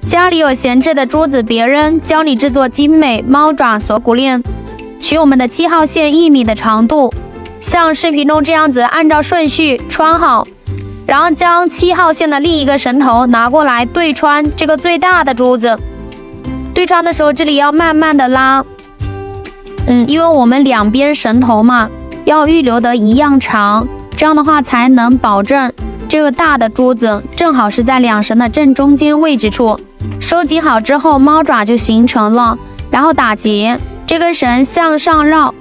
家里有闲置的珠子别扔，教你制作精美猫爪锁骨链。取我们的7号线1米的长度，像视频中这样子按照顺序穿好，然后将7号线的另一个绳头拿过来对穿这个最大的珠子。对穿的时候这里要慢慢的拉，因为我们两边绳头嘛要预留的一样长，这样的话才能保证这个大的珠子正好是在两绳的正中间位置处。收集好之后，猫爪就形成了，然后打结，这根绳向上绕，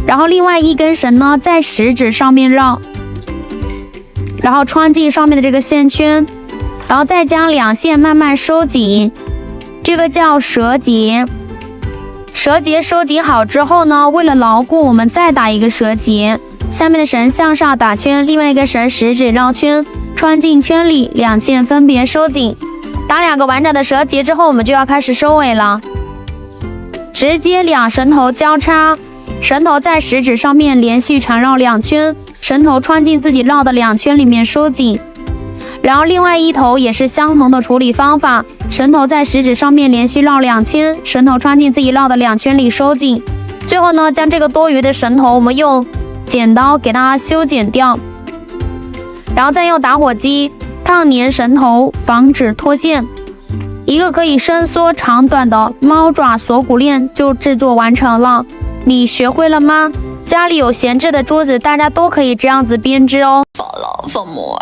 然后另外一根绳呢在食指上面绕，然后穿进上面的这个线圈，然后再将两线慢慢收紧，这个叫蛇结。蛇结收集好之后呢，为了牢固，我们再打一个蛇结，下面的绳向上打圈，另外一个绳食指绕圈，穿进圈里，两线分别收紧。打2个完整的蛇结之后，我们就要开始收尾了。直接两绳头交叉，绳头在食指上面连续缠绕2圈，绳头穿进自己绕的2圈里面收紧。然后另外一头也是相同的处理方法，绳头在食指上面连续绕2圈，绳头穿进自己绕的2圈里收紧。最后呢，将这个多余的绳头我们用剪刀给它修剪掉，然后再用打火机烫粘绳头，防止脱线。一个可以伸缩长短的猫爪锁骨链就制作完成了。你学会了吗？家里有闲置的珠子，大家都可以这样子编织哦。Follow for more.